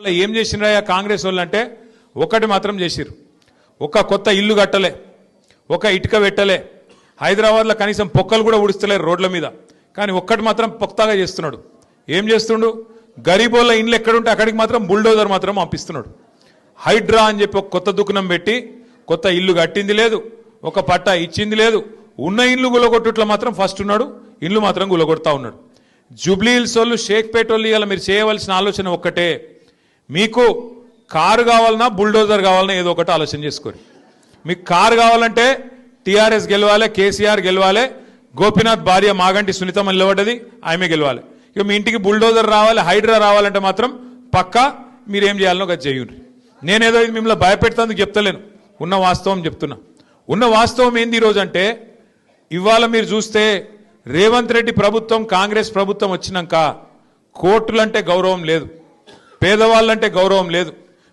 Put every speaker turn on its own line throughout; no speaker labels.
ఏం చేసినాయా కాంగ్రెస్ వాళ్ళు అంటే ఒకటి మాత్రం చేసిరు. ఒక కొత్త ఇల్లు కట్టలే, ఒక ఇటుక పెట్టలే, హైదరాబాద్లో కనీసం పొక్కలు కూడా ఉడిస్తలేరు రోడ్ల మీద. కానీ ఒక్కటి మాత్రం పొక్తాగా చేస్తున్నాడు. ఏం చేస్తుండు? గరీబోళ్ళ ఇండ్లు ఎక్కడుంటే అక్కడికి మాత్రం బుల్డోజర్ మాత్రం పంపిస్తున్నాడు. హైడ్రా అని చెప్పి ఒక కొత్త దుకాణం పెట్టి కొత్త ఇల్లు కట్టింది లేదు, ఒక పట్టా ఇచ్చింది లేదు. ఉన్న ఇల్లు గులగొట్టుట్లో మాత్రం ఫస్ట్ ఉన్నాడు, ఇల్లు మాత్రం గులగొడతా ఉన్నాడు. జూబ్లీ హిల్స్ వాళ్ళు, షేక్పేట వాళ్ళు ఇలా మీరు చేయవలసిన ఆలోచన ఒక్కటే, మీకు కారు కావాలన్నా బుల్డోజర్ కావాలన్నా ఏదో ఒకటి ఆలోచన చేసుకోరు. మీకు కారు కావాలంటే టీఆర్ఎస్ గెలవాలి, కేసీఆర్ గెలవాలి, గోపీనాథ్ భార్య మాగంటి సునీతమ్మ నిలబడ్డది, ఆమె గెలవాలి. ఇక మీ ఇంటికి బుల్డోజర్ రావాలి, హైడ్రా రావాలంటే మాత్రం పక్కా మీరేం చేయాలనో అది చేయండి. నేనేదో ఇది మిమ్మల్ని భయపెడతానికి చెప్తలేను, ఉన్న వాస్తవం చెప్తున్నా. ఉన్న వాస్తవం ఏంది ఈరోజు అంటే, ఇవాళ మీరు చూస్తే రేవంత్ రెడ్డి ప్రభుత్వం, కాంగ్రెస్ ప్రభుత్వం వచ్చినాక కోర్టులంటే గౌరవం లేదు, పేదవాళ్ళంటే గౌరవం లేదు.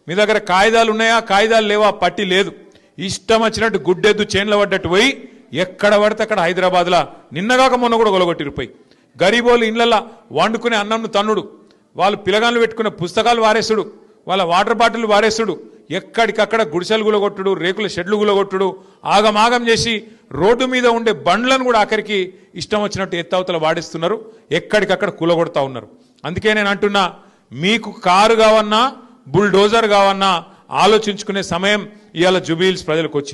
మీ దగ్గర కాయిదాలు ఉన్నాయా, కాయిదాలు లేవా, పట్టి లేదు. ఇష్టం వచ్చినట్టు గుడ్డెద్దు చేన్ల పడ్డట్టు పోయి ఎక్కడ పడితే అక్కడ హైదరాబాద్లో నిన్నగాక మొన్న కూడా గొలగొట్టిరిపోయి గరీబోళ్ళు ఇళ్లల్లో వండుకునే అన్నంను తన్నుడు, వాళ్ళు పిలగాళ్ళు పెట్టుకునే పుస్తకాలు వారేసుడు, వాళ్ళ వాటర్ బాటిల్ వారేసుడు, ఎక్కడికక్కడ గుడిసెలు గులగొట్టుడు, రేకుల షెడ్లు గులగొట్టుడు, ఆగమాగం చేసి రోడ్డు మీద ఉండే బండ్లను కూడా ఆఖరికి ఇష్టం వచ్చినట్టు ఎత్తవతల వాడిస్తున్నారు, ఎక్కడికక్కడ కూలగొడతా ఉన్నారు. అందుకే నేను అంటున్నా, మీకు కారు కావన్నా బుల్డోజర్ కావన్నా ఆలోచించుకునే సమయం ఇవాళ జూబ్లీ హిల్స్ ప్రజలకు వచ్చింది.